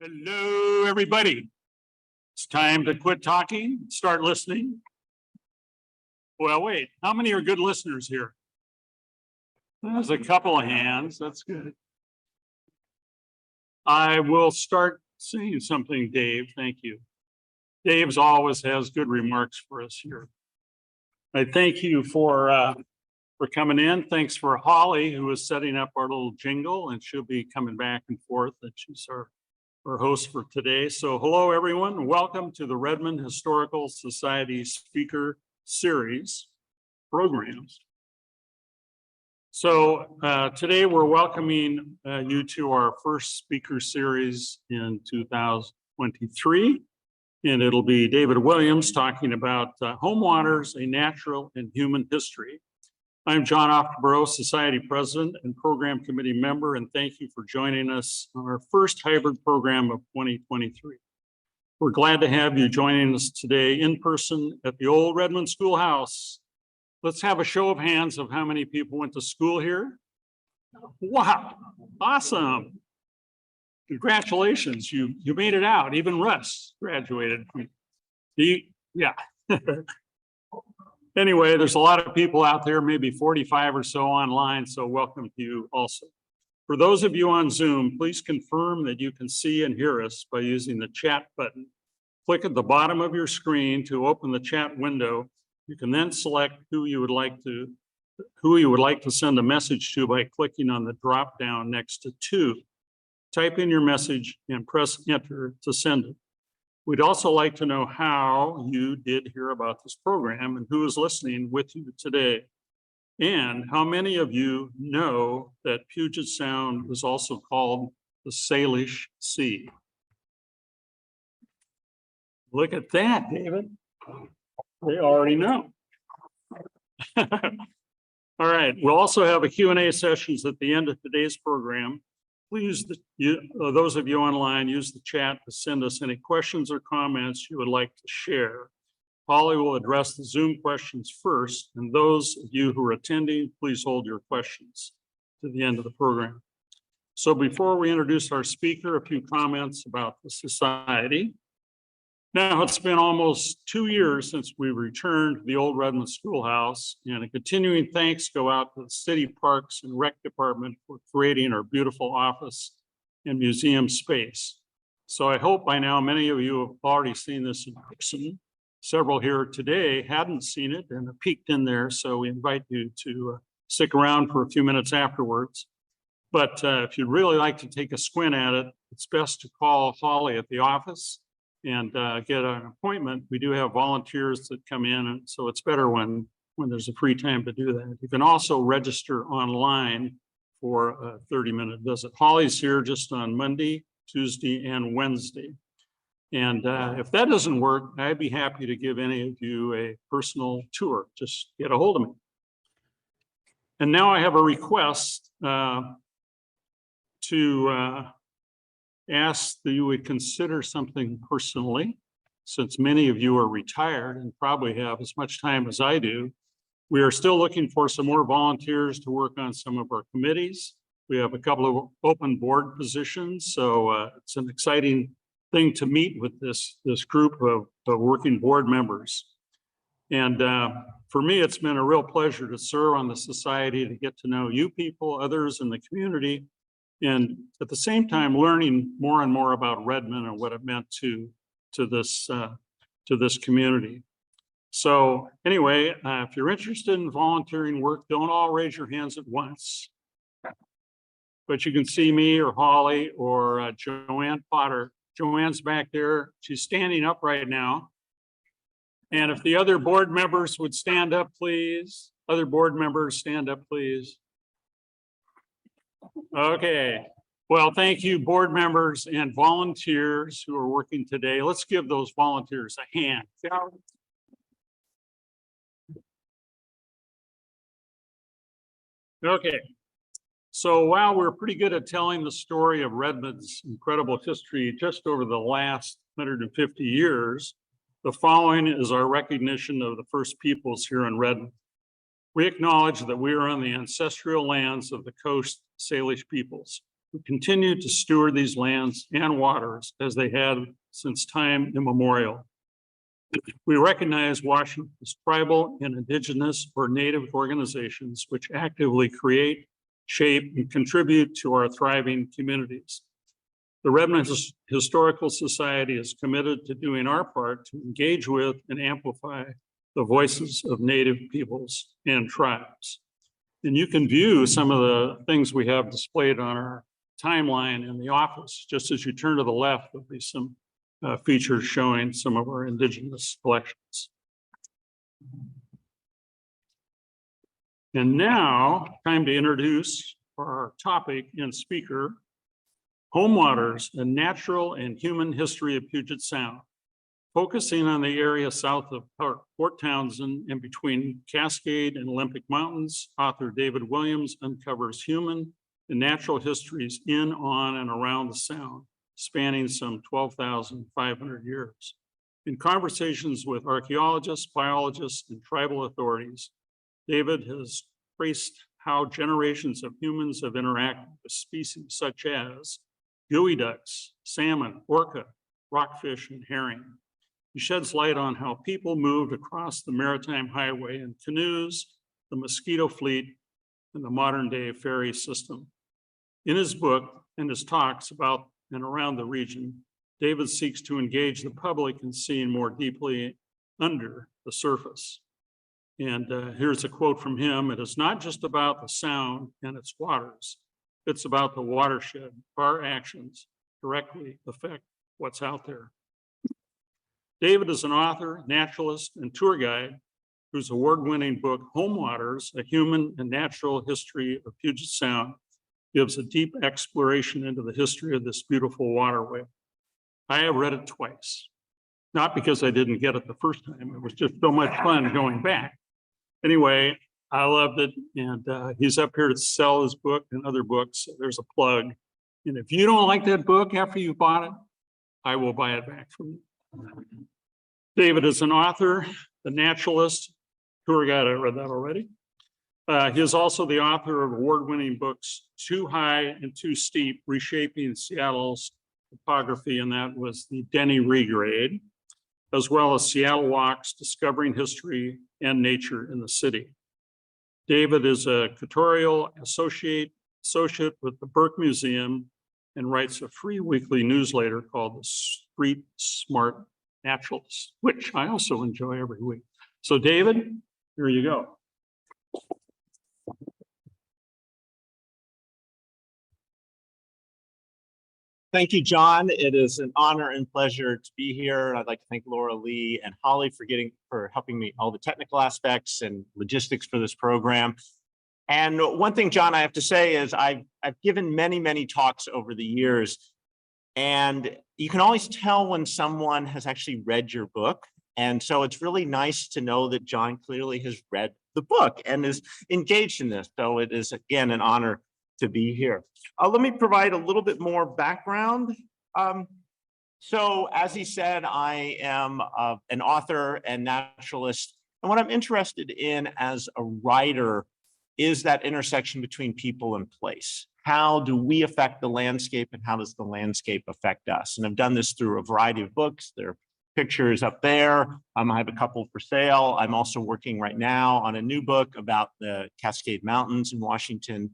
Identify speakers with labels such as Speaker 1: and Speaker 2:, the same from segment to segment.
Speaker 1: Hello, everybody. It's time to quit talking, start listening. Well, wait, how many are good listeners here? There's a couple of hands. That's good. I will start saying something, Dave. Thank you. Dave's always has good remarks for us here. I thank you for coming in. Thanks for Holly, who is setting up our little jingle, and she'll be coming back and forth. And she's our host for today. So hello, everyone. Welcome to the Redmond Historical Society Speaker Series programs. So today we're welcoming you to our first speaker series in 2023. And it'll be David Williams talking about Homewaters, a natural and human history. I'm John Ofterborough, Society President and Program Committee member, and thank you for joining us on our first hybrid program of 2023. We're glad to have you joining us today in person at the old Redmond Schoolhouse. Let's have a show of hands of how many people went to school here. Wow, awesome. Congratulations, you made it out. Even Russ graduated. Yeah. Anyway, there's a lot of people out there, maybe 45 or so online, so welcome to you also. For those of you on Zoom, please confirm that you can see and hear us by using the chat button. Click at the bottom of your screen to open the chat window. You can then select who you would like to send a message to by clicking on the drop down next to. Type in your message and press enter to send it. We'd also like to know how you did hear about this program and who is listening with you today. And how many of you know that Puget Sound is also called the Salish Sea? Look at that, David. They already know. All right, we'll also have a Q&A sessions at the end of today's program. Please, those of you online, use the chat to send us any questions or comments you would like to share. Holly will address the Zoom questions first, and those of you who are attending, please hold your questions to the end of the program. So before we introduce our speaker, a few comments about the Society. Now, it's been almost 2 years since we returned to the old Redmond Schoolhouse, and a continuing thanks go out to the City Parks and Rec Department for creating our beautiful office and museum space. So I hope by now many of you have already seen this in person. Several here today hadn't seen it and have peeked in there, so we invite you to stick around for a few minutes afterwards. But if you'd really like to take a squint at it, it's best to call Holly at the office and get an appointment. We do have volunteers that come in, and so it's better when there's a free time to do that. You can also register online for a 30-minute visit. Holly's here just on Monday, Tuesday, and Wednesday. And if that doesn't work, I'd be happy to give any of you a personal tour. Just get a hold of me. And now I have a request to ask that you would consider something personally, since many of you are retired and probably have as much time as I do. We are still looking for some more volunteers to work on some of our committees. We have a couple of open board positions, so it's an exciting thing to meet with this group of working board members. And for me, it's been a real pleasure to serve on the Society, to get to know you people, others in the community, and at the same time learning more and more about Redmond and what it meant to this community. So anyway, if you're interested in volunteering work, don't all raise your hands at once. But you can see me or Holly or Joanne Potter. Joanne's back there. She's standing up right now. And if the other board members would stand up, please. Other board members, stand up, please. Okay, well, thank you, board members and volunteers who are working today. Let's give those volunteers a hand. Okay, so while we're pretty good at telling the story of Redmond's incredible history just over the last 150 years, the following is our recognition of the first peoples here in Redmond. We acknowledge that we are on the ancestral lands of the Coast Salish peoples. who continue to steward these lands and waters as they have since time immemorial. We recognize Washington's tribal and indigenous or native organizations which actively create, shape, and contribute to our thriving communities. The Redmond Historical Society is committed to doing our part to engage with and amplify the voices of Native peoples and tribes. And you can view some of the things we have displayed on our timeline in the office. Just as you turn to the left, there'll be some features showing some of our indigenous collections. And now, time to introduce our topic and speaker, Homewaters, a natural and human history of Puget Sound. Focusing on the area south of Port Townsend and between Cascade and Olympic Mountains, author David Williams uncovers human and natural histories in, on, and around the Sound, spanning some 12,500 years. In conversations with archaeologists, biologists, and tribal authorities, David has traced how generations of humans have interacted with species such as geoducks, salmon, orca, rockfish, and herring. He sheds light on how people moved across the maritime highway in canoes, the mosquito fleet, and the modern day ferry system. In his book and his talks about and around the region, David seeks to engage the public in seeing more deeply under the surface. And here's a quote from him: "It is not just about the Sound and its waters, it's about the watershed. Our actions directly affect what's out there." David is an author, naturalist, and tour guide whose award-winning book, Homewaters, A Human and Natural History of Puget Sound, gives a deep exploration into the history of this beautiful waterway. I have read it twice, not because I didn't get it the first time. It was just so much fun going back. Anyway, I loved it, and he's up here to sell his book and other books. So there's a plug. And if you don't like that book after you bought it, I will buy it back from you. David is an author, a naturalist, tour guide. I read that already. He is also the author of award-winning books, Too High and Too Steep, Reshaping Seattle's Topography, and that was the Denny regrade, as well as Seattle Walks, Discovering History and Nature in the City. David is a Curatorial Associate with the Burke Museum and writes a free weekly newsletter called the Street Smart Naturalist, which I also enjoy every week. So David, here you go.
Speaker 2: Thank you, John. It is an honor and pleasure to be here. I'd like to thank Laura Lee and Holly for helping me all the technical aspects and logistics for this program. And one thing, John, I have to say is I've given many talks over the years, and you can always tell when someone has actually read your book. And so it's really nice to know that John clearly has read the book and is engaged in this. So it is, again, an honor to be here. Let me provide a little bit more background. So as he said, I am an author and naturalist. And what I'm interested in as a writer is that intersection between people and place. How do we affect the landscape, and how does the landscape affect us? And I've done this through a variety of books. There are pictures up there. I have a couple for sale. I'm also working right now on a new book about the Cascade Mountains in Washington,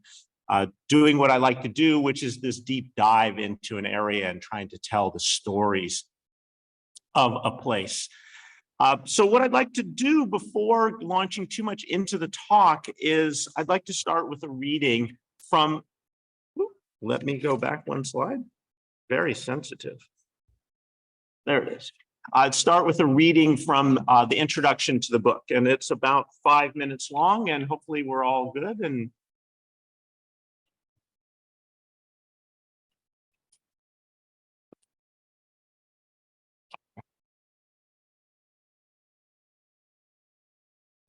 Speaker 2: doing what I like to do, which is this deep dive into an area and trying to tell the stories of a place. So what I'd like to do before launching too much into the talk is I'd like to start with a reading from, let me go back one slide, very sensitive. There it is. I'd start with a reading from the introduction to the book, and it's about 5 minutes long, and hopefully we're all good. And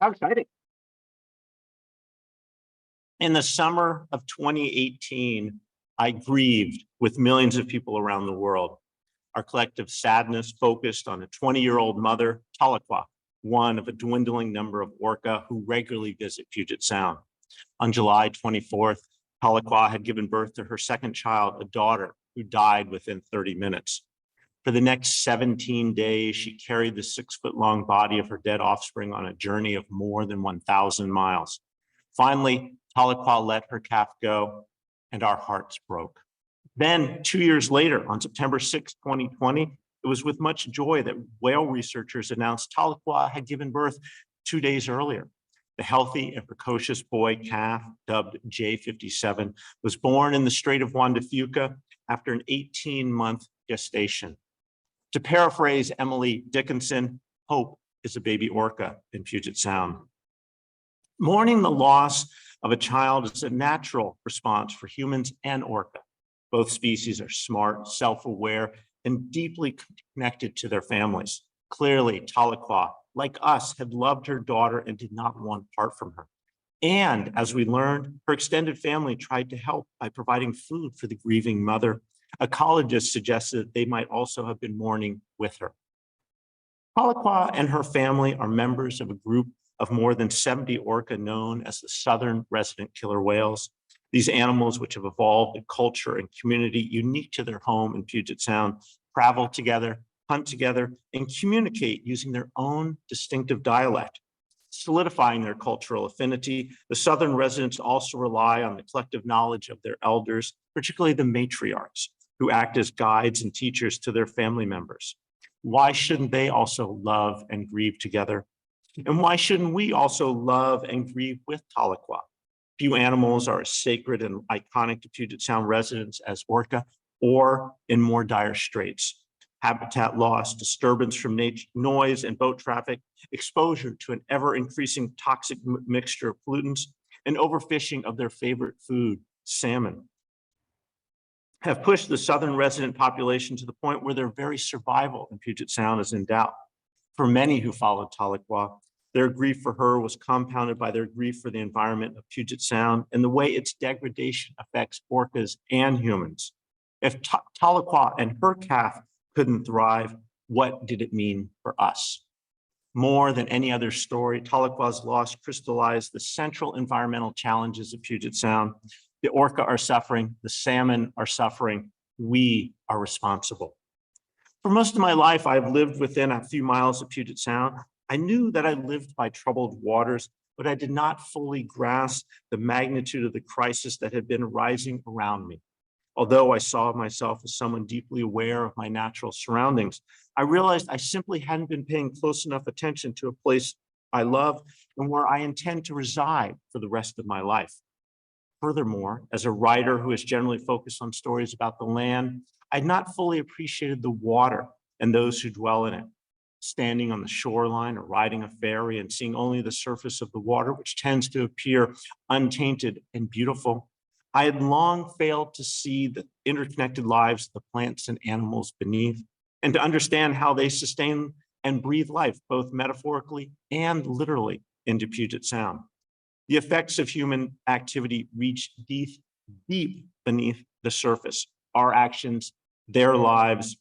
Speaker 2: how exciting. In the summer of 2018, I grieved with millions of people around the world. Our collective sadness focused on a 20-year-old mother, Tahlequah, one of a dwindling number of orca who regularly visit Puget Sound. On July 24th, Tahlequah had given birth to her second child, a daughter, who died within 30 minutes. For the next 17 days, she carried the 6-foot-long body of her dead offspring on a journey of more than 1,000 miles. Finally, Tahlequah let her calf go, and our hearts broke. Then, 2 years later, on September 6, 2020, it was with much joy that whale researchers announced Tahlequah had given birth 2 days earlier. The healthy and precocious boy calf, dubbed J57, was born in the Strait of Juan de Fuca after an 18-month gestation. To paraphrase Emily Dickinson, hope is a baby orca in Puget Sound. Mourning the loss of a child is a natural response for humans and orca. Both species are smart, self-aware, and deeply connected to their families. Clearly, Tahlequah, like us, had loved her daughter and did not want to part from her. And as we learned, her extended family tried to help by providing food for the grieving mother. Ecologists suggested that they might also have been mourning with her. Tahlequah and her family are members of a group of more than 70 orca known as the Southern Resident Killer Whales. These animals, which have evolved a culture and community unique to their home in Puget Sound, travel together, hunt together, and communicate using their own distinctive dialect. Solidifying their cultural affinity, the Southern residents also rely on the collective knowledge of their elders, particularly the matriarchs, who act as guides and teachers to their family members. Why shouldn't they also love and grieve together? And why shouldn't we also love and grieve with Tahlequah? Few animals are as sacred and iconic to Puget Sound residents as orca, or in more dire straits. Habitat loss, disturbance from noise and boat traffic, exposure to an ever-increasing toxic mixture of pollutants, and overfishing of their favorite food, salmon, have pushed the Southern resident population to the point where their very survival in Puget Sound is in doubt. For many who followed Tahlequah, their grief for her was compounded by their grief for the environment of Puget Sound and the way its degradation affects orcas and humans. If Tahlequah and her calf couldn't thrive, what did it mean for us? More than any other story, Tahlequah's loss crystallized the central environmental challenges of Puget Sound. The orca are suffering, the salmon are suffering, we are responsible. For most of my life, I've lived within a few miles of Puget Sound. I knew that I lived by troubled waters, but I did not fully grasp the magnitude of the crisis that had been rising around me. Although I saw myself as someone deeply aware of my natural surroundings, I realized I simply hadn't been paying close enough attention to a place I love and where I intend to reside for the rest of my life. Furthermore, as a writer who is generally focused on stories about the land, I'd not fully appreciated the water and those who dwell in it. Standing on the shoreline or riding a ferry and seeing only the surface of the water, which tends to appear untainted and beautiful, I had long failed to see the interconnected lives of the plants and animals beneath, and to understand how they sustain and breathe life, both metaphorically and literally, into Puget Sound. The effects of human activity reach deep beneath the surface. Our actions, their lives,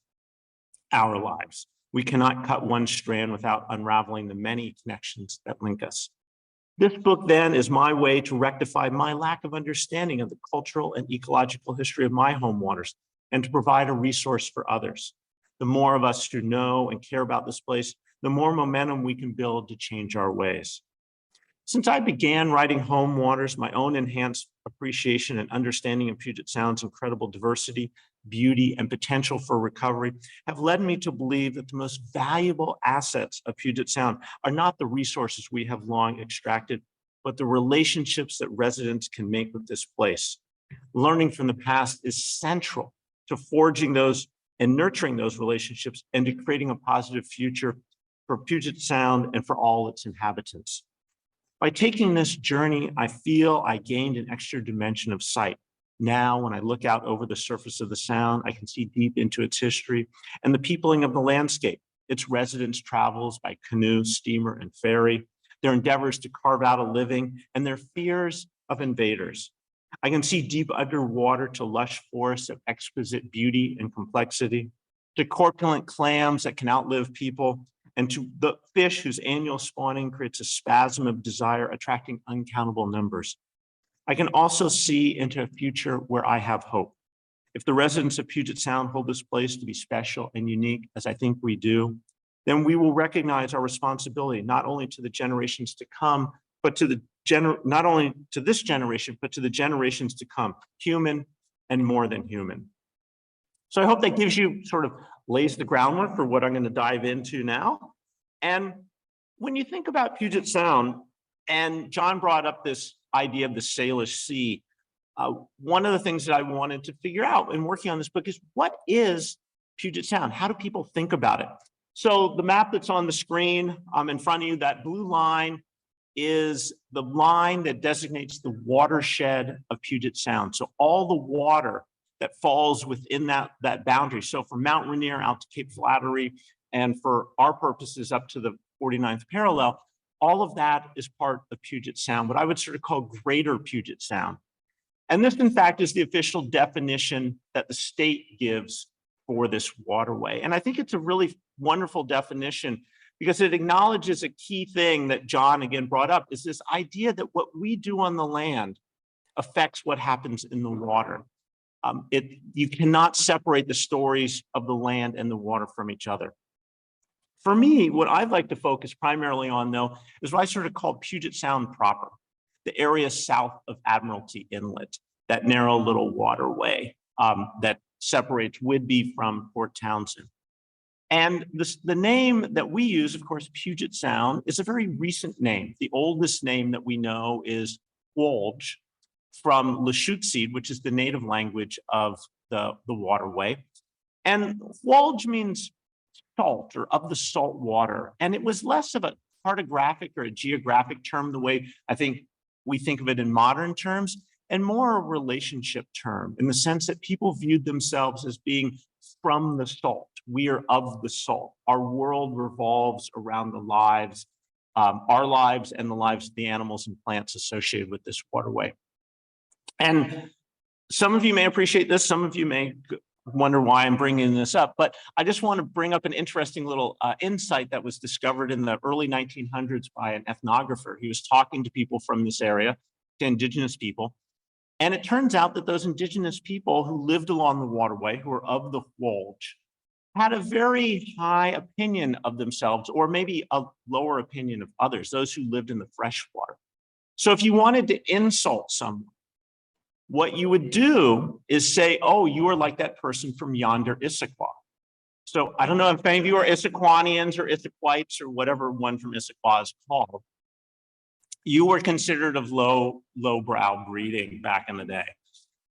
Speaker 2: our lives. We cannot cut one strand without unraveling the many connections that link us. This book then is my way to rectify my lack of understanding of the cultural and ecological history of my home waters and to provide a resource for others. The more of us who know and care about this place, the more momentum we can build to change our ways. Since I began writing Homewaters, my own enhanced appreciation and understanding of Puget Sound's incredible diversity, beauty, and potential for recovery have led me to believe that the most valuable assets of Puget Sound are not the resources we have long extracted, but the relationships that residents can make with this place. Learning from the past is central to forging those and nurturing those relationships and to creating a positive future for Puget Sound and for all its inhabitants. By taking this journey, I feel I gained an extra dimension of sight. Now, when I look out over the surface of the Sound, I can see deep into its history and the peopling of the landscape, its residents' travels by canoe, steamer, and ferry, their endeavors to carve out a living, and their fears of invaders. I can see deep underwater to lush forests of exquisite beauty and complexity, to corpulent clams that can outlive people, and to the fish whose annual spawning creates a spasm of desire, attracting uncountable numbers. I can also see into a future where I have hope. If the residents of Puget Sound hold this place to be special and unique, as I think we do, then we will recognize our responsibility, not only to the generations to come, but to the not only to this generation, but to the generations to come, human and more than human. So I hope that gives you sort of lays the groundwork for what I'm going to dive into now. And when you think about Puget Sound, and John brought up this idea of the Salish Sea, one of the things that I wanted to figure out in working on this book is, what is Puget Sound? How do people think about it? So the map that's on the screen in front of you, that blue line is the line that designates the watershed of Puget Sound. So all the water that falls within that boundary. So from Mount Rainier out to Cape Flattery, and for our purposes up to the 49th parallel, all of that is part of Puget Sound, what I would sort of call greater Puget Sound. And this, in fact, is the official definition that the state gives for this waterway. And I think it's a really wonderful definition, because it acknowledges a key thing that John again brought up, is this idea that what we do on the land affects what happens in the water. You cannot separate the stories of the land and the water from each other. For me, what I'd like to focus primarily on, though, is what I sort of call Puget Sound proper, the area south of Admiralty Inlet, that narrow little waterway that separates Whidbey from Port Townsend. And the name that we use, of course, Puget Sound, is a very recent name. The oldest name that we know is Walge, from Lushootseed, which is the native language of the waterway. And Walge means salt, or of the salt water. And it was less of a cartographic or a geographic term, the way I think we think of it in modern terms, and more a relationship term, in the sense that people viewed themselves as being from the salt. We are of the salt. Our world revolves around the lives, our lives and the lives of the animals and plants associated with this waterway. And some of you may appreciate this, some of you may wonder why I'm bringing this up, but I just want to bring up an interesting little insight that was discovered in the early 1900s by an ethnographer. He was talking to people from this area, to indigenous people. And it turns out that those indigenous people who lived along the waterway, who were of the Walge, had a very high opinion of themselves, or maybe a lower opinion of others, those who lived in the freshwater. So if you wanted to insult someone, what you would do is say, oh, you are like that person from yonder Issaquah. So I don't know if any of you are Issaquanians or Issaquites or whatever one from Issaquah is called. You were considered of lowbrow breeding back in the day.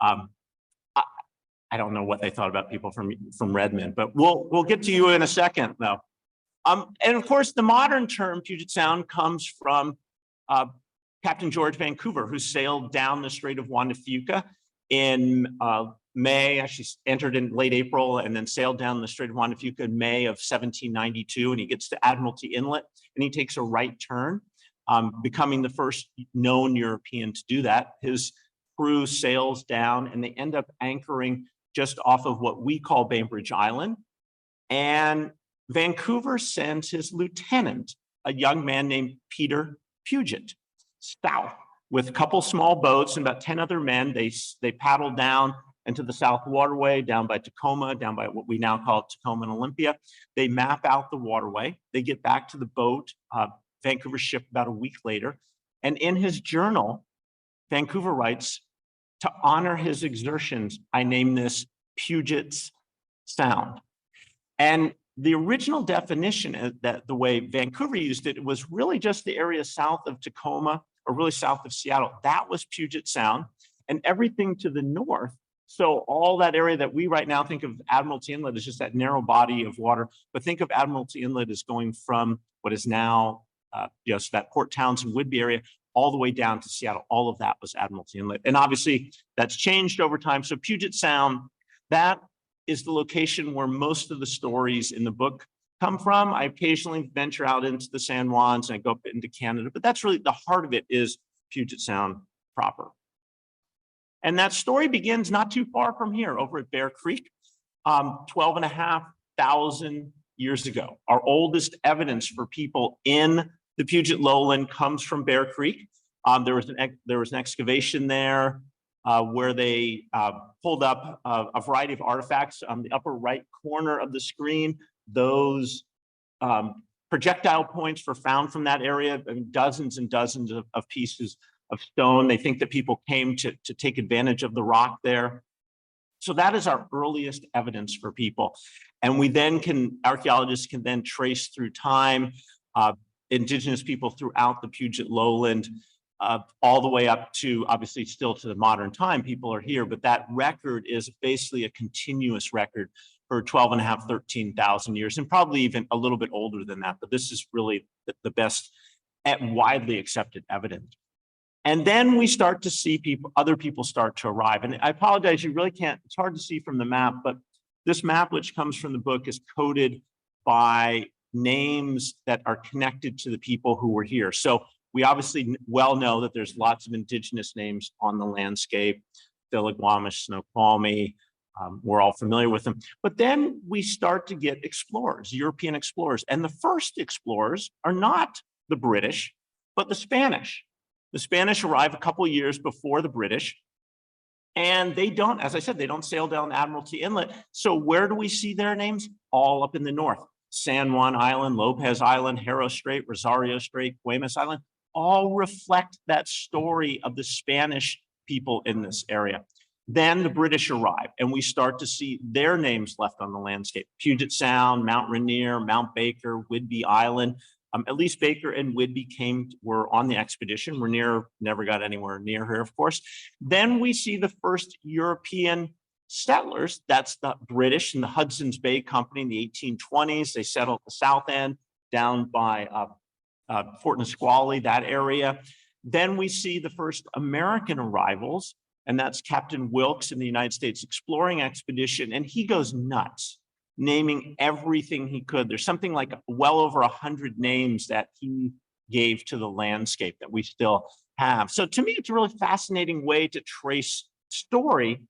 Speaker 2: I don't know what they thought about people from Redmond, but we'll get to you in a second, though. And of course, the modern term Puget Sound comes from Captain George Vancouver, who sailed down the Strait of Juan de Fuca in May, actually entered in late April, and then sailed down the Strait of Juan de Fuca in May of 1792, and he gets to Admiralty Inlet, and he takes a right turn, becoming the first known European to do that. His crew sails down, and they end up anchoring just off of what we call Bainbridge Island, and Vancouver sends his lieutenant, a young man named Peter Puget, south with a couple small boats and about 10 other men. They paddle down into the South Waterway, down by Tacoma, down by what we now call Tacoma and Olympia. They map out the waterway. They get back to the boat, Vancouver ship about a week later. And in his journal, Vancouver writes, to honor his exertions, I name this Puget's Sound. And the original definition, that the way Vancouver used it, was really just the area south of Tacoma, or really south of Seattle. That was Puget Sound, and everything to the north. So all that area that we right now think of Admiralty Inlet as just that narrow body of water, but think of Admiralty Inlet as going from what is now just that Port Townsend, Whidbey area, all the way down to Seattle. All of that was Admiralty Inlet. And obviously that's changed over time. So Puget Sound, that is the location where most of the stories in the book come from. I occasionally venture out into the San Juans and I go up into Canada, but that's really the heart of it, is Puget Sound proper. And that story begins not too far from here, over at Bear Creek, 12,500 years ago. Our oldest evidence for people in the Puget Lowland comes from Bear Creek. There was an excavation there where they pulled up a variety of artifacts. On the upper right corner of the screen, those projectile points were found from that area, and dozens and dozens of pieces of stone. They think that people came to take advantage of the rock there. So that is our earliest evidence for people. And we then archaeologists can then trace through time indigenous people throughout the Puget lowland, all the way up to, obviously still to the modern time, people are here, but that record is basically a continuous record for 12.5, 13,000 years, and probably even a little bit older than that, but this is really the best widely accepted evidence. And then we start to see other people start to arrive. And I apologize, you really can't, it's hard to see from the map, but this map, which comes from the book, is coded by names that are connected to the people who were here. So we obviously well know that there's lots of indigenous names on the landscape, Stillaguamish, Snoqualmie, we're all familiar with them. But then we start to get explorers, European explorers. And the first explorers are not the British, but the Spanish. The Spanish arrive a couple of years before the British, and they don't, as I said, they don't sail down Admiralty Inlet. So where do we see their names? All up in the north. San Juan Island, Lopez Island, Haro Strait, Rosario Strait, Guaymas Island, all reflect that story of the Spanish people in this area. Then the British arrive, and we start to see their names left on the landscape. Puget Sound, Mount Rainier, Mount Baker, Whidbey Island. At least Baker and Whidbey were on the expedition. Rainier never got anywhere near here, of course. Then we see the first European settlers. That's the British and the Hudson's Bay Company in the 1820s. They settled the south end down by Fort Nisqually, that area. Then we see the first American arrivals, and that's Captain Wilkes in the United States Exploring Expedition, and he goes nuts, naming everything he could. There's something like well over 100 names that he gave to the landscape that we still have. So to me, it's a really fascinating way to trace story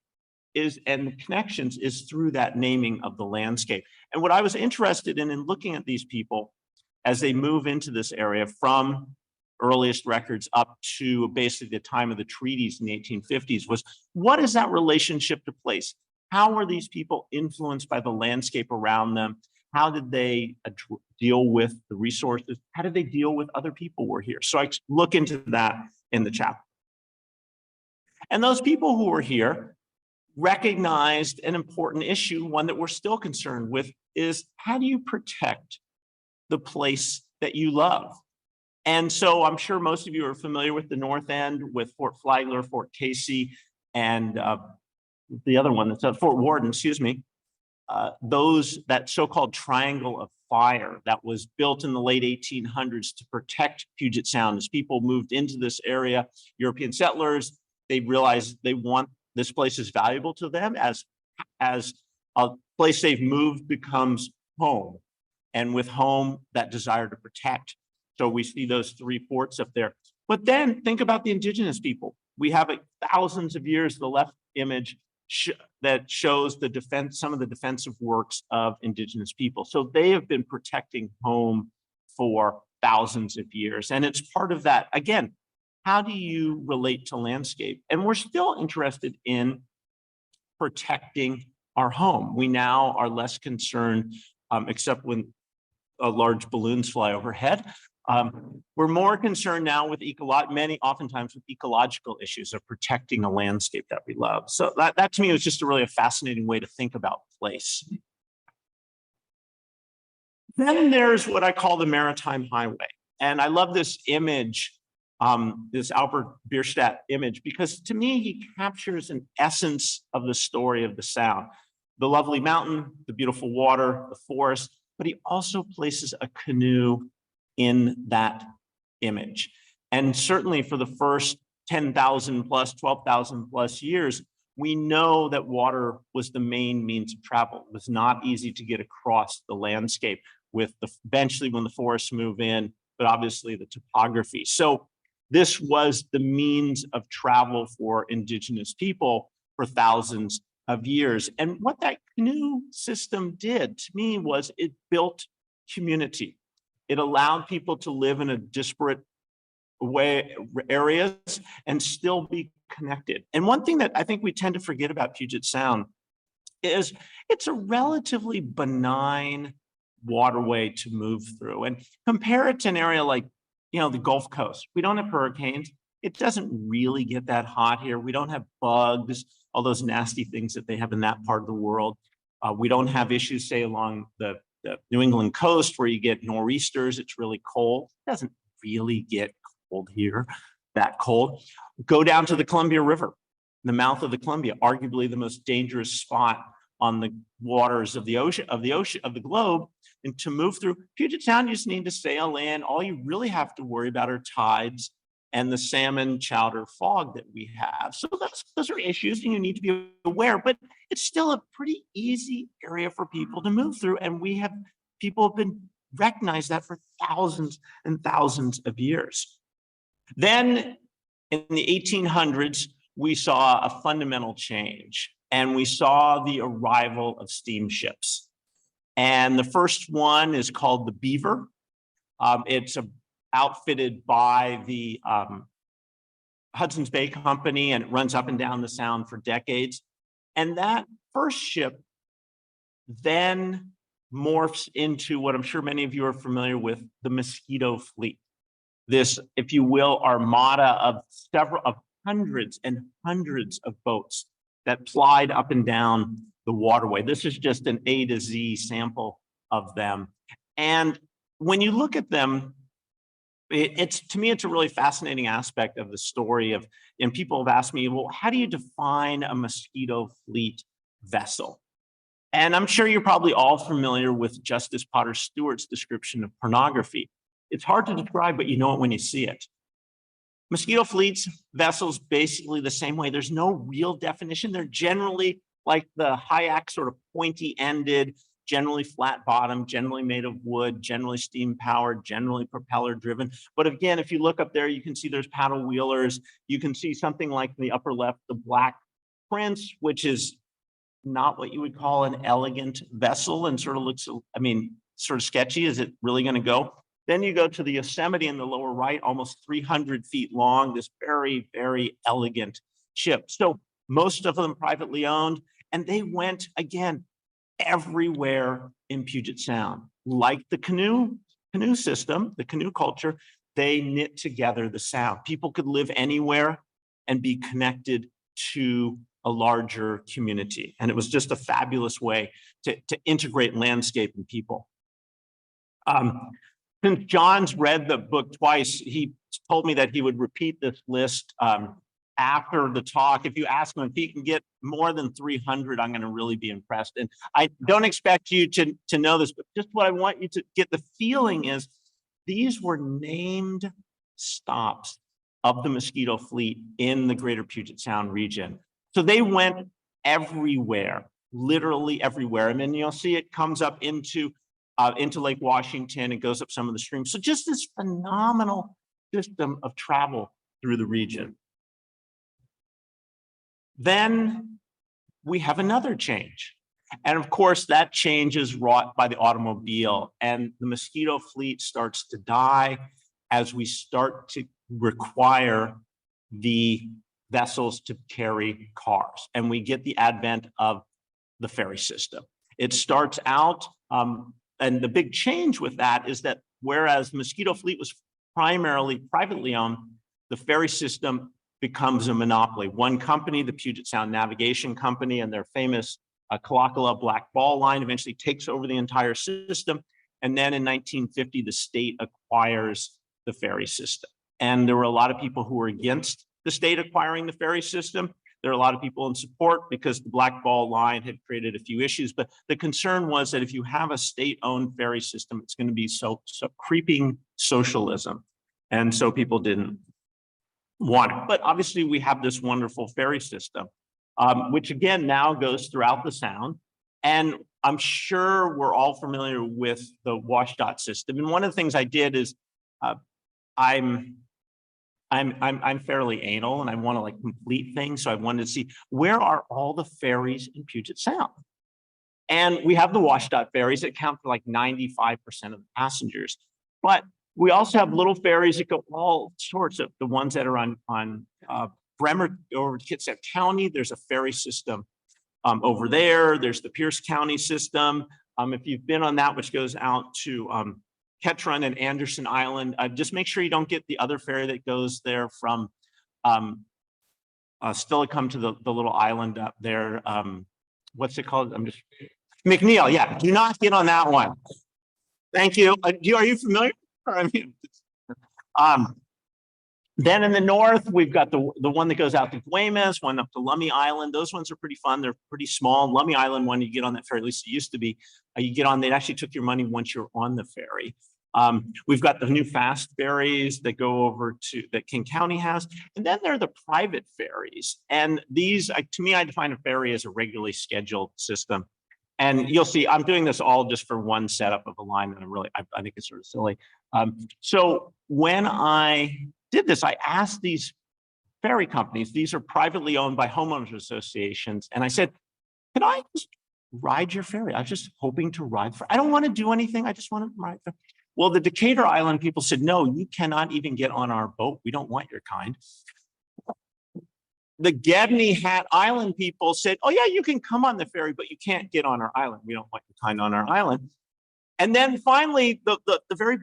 Speaker 2: and the connections is through that naming of the landscape. And what I was interested in looking at these people as they move into this area from earliest records up to basically the time of the treaties in the 1850s was, what is that relationship to place? How are these people influenced by the landscape around them? How did they deal with the resources? How did they deal with other people who were here? So I look into that in the chapter. And those people who were here recognized an important issue, one that we're still concerned with, is how do you protect the place that you love? And so I'm sure most of you are familiar with the North End, with Fort Flagler, Fort Casey, and the other one that's Fort Worden, excuse me. That so-called Triangle of Fire that was built in the late 1800s to protect Puget Sound. As people moved into this area, European settlers, they realized this place is valuable to them as a place they've moved becomes home. And with home, that desire to protect. So we see those three forts up there. But then think about the indigenous people. We have thousands of years, the left image that shows some of the defensive works of indigenous people. So they have been protecting home for thousands of years. And it's part of that. Again, how do you relate to landscape? And we're still interested in protecting our home. We now are less concerned, except when large balloons fly overhead. We're more concerned now with oftentimes with ecological issues of protecting a landscape that we love. So that to me was just a fascinating way to think about place. Then there's what I call the Maritime Highway. And I love this image, this Albert Bierstadt image, because to me, he captures an essence of the story of the Sound. The lovely mountain, the beautiful water, the forest, but he also places a canoe in that image. And certainly for the first 10,000 plus, 12,000 plus years, we know that water was the main means of travel. It was not easy to get across the landscape eventually when the forests move in, but obviously the topography. So this was the means of travel for indigenous people for thousands of years. And what that canoe system did to me was it built community. It allowed people to live in a disparate areas and still be connected. And one thing that I think we tend to forget about Puget Sound is it's a relatively benign waterway to move through. And compare it to an area like, the Gulf Coast. We don't have hurricanes. It doesn't really get that hot here. We don't have bugs, all those nasty things that they have in that part of the world. We don't have issues, say, along the New England coast where you get nor'easters. It's really cold. It doesn't really get cold here, that cold. Go down to the Columbia River, the mouth of the Columbia, arguably the most dangerous spot on the waters of the globe. And to move through Puget Sound, you just need to sail in. All you really have to worry about are tides and the salmon chowder fog that we have. So those are issues and you need to be aware, but it's still a pretty easy area for people to move through. And people have been recognized that for thousands and thousands of years. Then in the 1800s, we saw a fundamental change and we saw the arrival of steamships. And the first one is called the Beaver. It's outfitted by the Hudson's Bay Company, and it runs up and down the Sound for decades. And that first ship then morphs into what I'm sure many of you are familiar with, the Mosquito Fleet. This, if you will, armada of hundreds and hundreds of boats that plied up and down the waterway. This is just an A to Z sample of them. And when you look at them, to me, it's a really fascinating aspect of the story and people have asked me, well, how do you define a Mosquito Fleet vessel? And I'm sure you're probably all familiar with Justice Potter Stewart's description of pornography. It's hard to describe, but you know it when you see it. Mosquito Fleet's vessels basically the same way. There's no real definition. They're generally like the Hayak, sort of pointy-ended, generally flat bottom, generally made of wood, generally steam powered, generally propeller driven. But again, if you look up there, you can see there's paddle wheelers. You can see something like in the upper left, the Black Prince, which is not what you would call an elegant vessel and sort of looks, sort of sketchy. Is it really going to go? Then you go to the Yosemite in the lower right, almost 300 feet long, this very, very elegant ship. So most of them privately owned, and they went, again, everywhere in Puget Sound. Like the canoe system, the canoe culture, they knit together the Sound. People could live anywhere and be connected to a larger community. And it was just a fabulous way to integrate landscape and people. Since John's read the book twice, he told me that he would repeat this list after the talk. If you ask him if he can get more than 300, I'm going to really be impressed. And I don't expect you to know this, but just what I want you to get the feeling is these were named stops of the Mosquito Fleet in the greater Puget Sound region. So they went everywhere, literally everywhere. And then you'll see it comes up into Lake Washington and goes up some of the streams. So just this phenomenal system of travel through the region. Then we have another change. And of course, that change is wrought by the automobile, and the Mosquito Fleet starts to die as we start to require the vessels to carry cars. And we get the advent of the ferry system. It starts out, and the big change with that is that whereas the Mosquito Fleet was primarily privately owned, the ferry system becomes a monopoly. One company, the Puget Sound Navigation Company, and their famous Kalakala Black Ball line eventually takes over the entire system. And then in 1950, the state acquires the ferry system. And there were a lot of people who were against the state acquiring the ferry system. There are a lot of people in support because the Black Ball line had created a few issues. But the concern was that if you have a state-owned ferry system, it's going to be so creeping socialism. And so people didn't want it. But obviously, we have this wonderful ferry system, which again now goes throughout the Sound. And I'm sure we're all familiar with the WashDOT system. And one of the things I did is I'm fairly anal and I want to like complete things. So I wanted to see where are all the ferries in Puget Sound? And we have the WashDOT ferries that count for like 95% of the passengers. But We also have little ferries that go all sorts of the ones that are on Bremer over to Kitsap County. There's a ferry system over there. There's the Pierce County system. If you've been on that, which goes out to Ketron and Anderson Island, just make sure you don't get the other ferry that goes there from Stillicum to the little island up there. What's it called? McNeil. Yeah, do not get on that one. Thank you. Are you familiar? I mean, then in the north, we've got the one that goes out to Guaymas, one up to Lummi Island. Those ones are pretty fun. They're pretty small. Lummi Island one, you get on that ferry, at least it used to be. You get on, they actually took your money once you're on the ferry. We've got the new fast ferries that go over to, that King County has. And then there are the private ferries. And these, to me, I define a ferry as a regularly scheduled system. And you'll see, I'm doing this all just for one setup of a line that I think it's sort of silly. So when I did this, I asked these ferry companies, these are privately owned by homeowners associations. And I said, can I just ride your ferry? I was just hoping to ride. I don't want to do anything. I just want to ride. Well, the Decatur Island people said, no, you cannot even get on our boat. We don't want your kind. The Gedney Hat Island people said, oh yeah, you can come on the ferry, but you can't get on our island. We don't want your kind on our island. And then finally, the very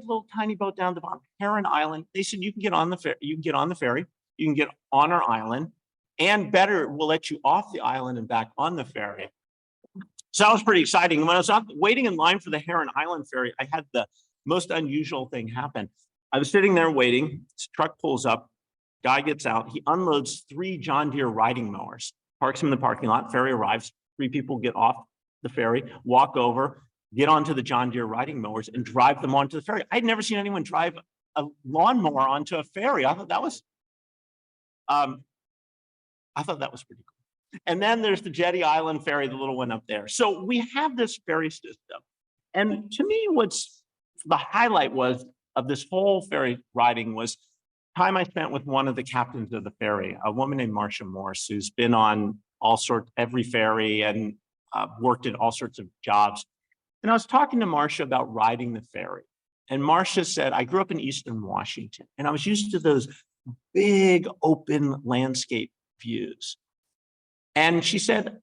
Speaker 2: little tiny boat down the bottom, Heron Island, they said, you can get on the ferry, you can get on the ferry, you can get on our island, and better, we'll let you off the island and back on the ferry. So that was pretty exciting. When I was waiting in line for the Heron Island ferry, I had the most unusual thing happen. I was sitting there waiting, this truck pulls up, guy gets out, he unloads 3 John Deere riding mowers, parks them in the parking lot, ferry arrives, 3 people get off the ferry, walk over, get onto the John Deere riding mowers and drive them onto the ferry. I'd never seen anyone drive a lawnmower onto a ferry. I thought that was pretty cool. And then there's the Jetty Island ferry, the little one up there. So we have this ferry system. And to me, what's the highlight was of this whole ferry riding was time I spent with one of the captains of the ferry, a woman named Marcia Morse, who's been on every ferry and worked in all sorts of jobs. And I was talking to Marcia about riding the ferry. And Marcia said, I grew up in Eastern Washington, and I was used to those big open landscape views. And she said,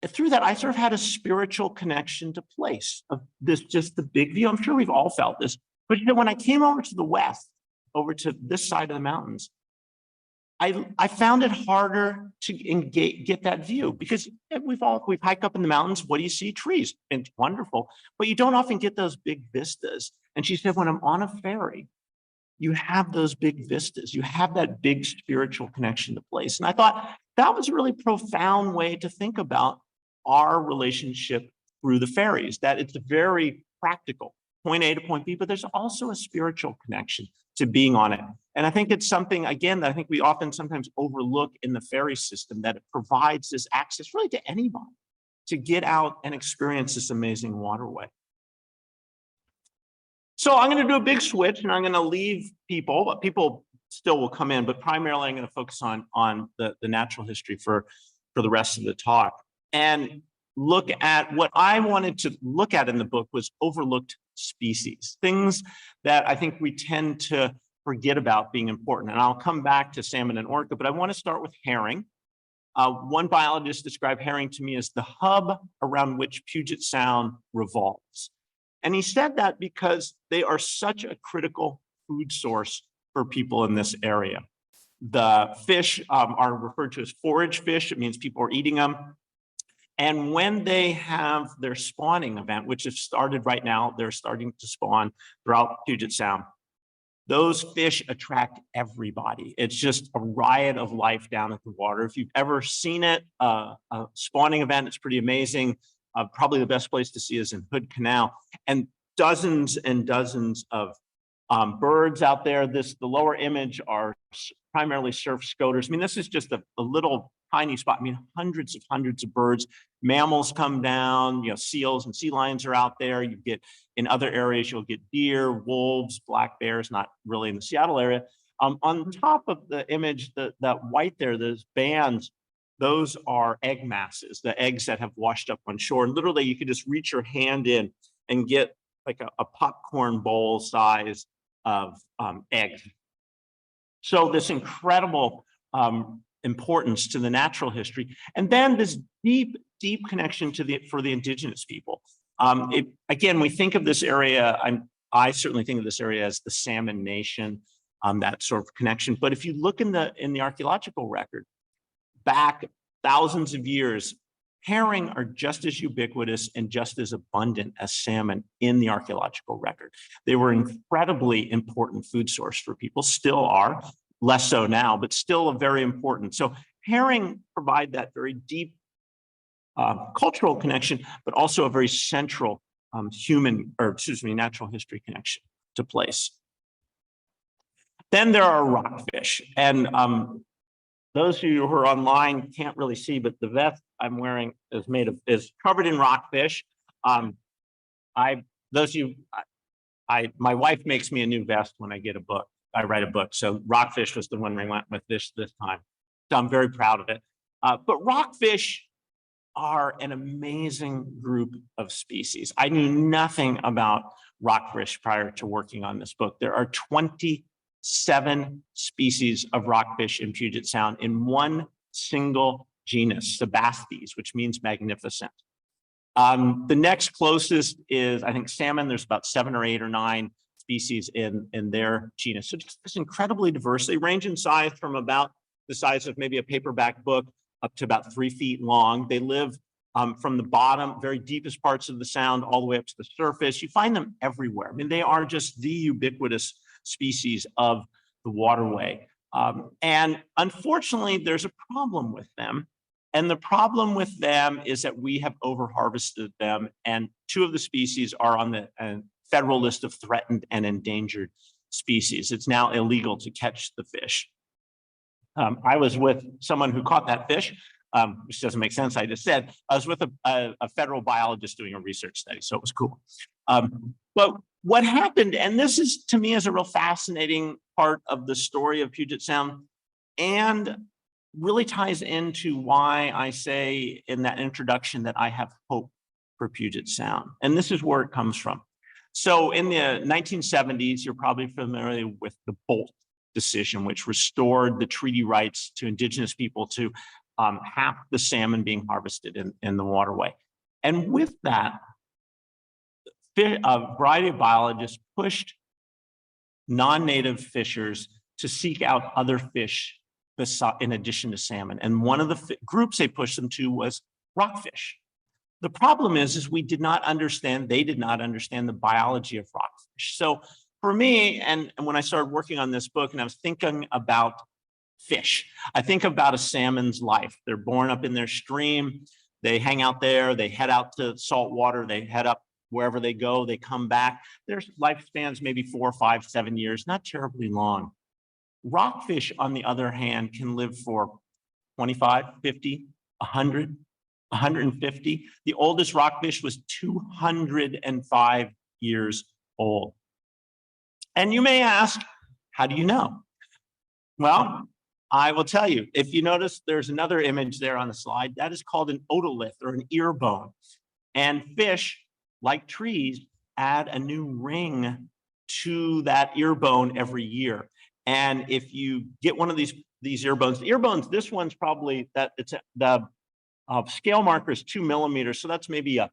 Speaker 2: through that, I sort of had a spiritual connection to place of this, just the big view. I'm sure we've all felt this. But you know, when I came over to the west, over to this side of the mountains, I found it harder to get that view because we've hiked up in the mountains. What do you see? Trees. And it's wonderful, but you don't often get those big vistas. And she said, when I'm on a ferry, you have those big vistas. You have that big spiritual connection to place. And I thought that was a really profound way to think about our relationship through the ferries, that it's very practical, point A to point B, but there's also a spiritual connection to being on it. And I think it's something, again, that I think we often sometimes overlook in the ferry system, that it provides this access really to anybody to get out and experience this amazing waterway. So I'm going to do a big switch and I'm going to leave people, but people still will come in, but primarily I'm going to focus on the natural history for the rest of the talk and look at what I wanted to look at in the book was overlooked species, things that I think we tend to forget about being important. And I'll come back to salmon and orca, but I want to start with herring. One biologist described herring to me as the hub around which Puget Sound revolves. And he said that because they are such a critical food source for people in this area. The fish are referred to as forage fish. It means people are eating them. And when they have their spawning event, which has started right now, they're starting to spawn throughout Puget Sound. Those fish attract everybody. It's just a riot of life down at the water. If you've ever seen it, a spawning event, it's pretty amazing. Probably the best place to see is in Hood Canal. And dozens and dozens of birds out there. The lower image are primarily surf scoters. I mean, this is just a little tiny spot. I mean, hundreds of birds. Mammals come down, you know, seals and sea lions are out there. You get, in other areas, you'll get deer, wolves, black bears, not really in the Seattle area. On top of the image, that white there, those bands, those are egg masses, the eggs that have washed up on shore. And literally, you could just reach your hand in and get like a popcorn bowl size of eggs. So this incredible importance to the natural history, and then this deep connection to for the indigenous people. Again, we think of this area. I certainly think of this area as the Salmon Nation, that sort of connection. But if you look in the archaeological record, back thousands of years, herring are just as ubiquitous and just as abundant as salmon in the archaeological record. They were incredibly important food source for people, still are, less so now, but still a very important. So herring provide that very deep cultural connection, but also a very central natural history connection to place. Then there are rockfish, and those of you who are online can't really see, but the vest I'm wearing is covered in rockfish. My wife makes me a new vest when I write a book. So rockfish was the one we went with this time. So I'm very proud of it. But rockfish are an amazing group of species. I knew nothing about rockfish prior to working on this book. There are 27 species of rockfish in Puget Sound in one single genus, Sebastes, which means magnificent. The next closest is, I think, salmon. There's about 7 or 8 or 9 species in their genus. So just incredibly diverse. They range in size from about the size of maybe a paperback book up to about 3 feet long. They live from the bottom, very deepest parts of the sound, all the way up to the surface. You find them everywhere. I mean, they are just the ubiquitous species of the waterway. And unfortunately, there's a problem with them. And the problem with them is that we have over-harvested them. And 2 of the species are on the federal list of threatened and endangered species. It's now illegal to catch the fish. I was with someone who caught that fish, which doesn't make sense, I just said. I was with a federal biologist doing a research study, so it was cool. But what happened, and this is, to me, is a real fascinating part of the story of Puget Sound, and really ties into why I say in that introduction that I have hope for Puget Sound. And this is where it comes from. So in the 1970s, you're probably familiar with the Bolt decision, which restored the treaty rights to indigenous people to half the salmon being harvested in the waterway. And with that, a variety of biologists pushed non-native fishers to seek out other fish in addition to salmon. And one of the groups they pushed them to was rockfish. The problem is they did not understand the biology of rockfish. So for me, and when I started working on this book and I was thinking about fish, I think about a salmon's life. They're born up in their stream, they hang out there, they head out to salt water, they head up wherever they go, they come back. Their lifespans maybe 4, 5, 7 years, not terribly long. Rockfish, on the other hand, can live for 25, 50, 100, 150. The oldest rockfish was 205 years old. And you may ask, how do you know? Well, I will tell you. If you notice, there's another image there on the slide. That is called an otolith, or an ear bone. And fish, like trees, add a new ring to that ear bone every year. And if you get one of these ear bones, this one's probably the scale marker is 2 millimeters. So that's maybe a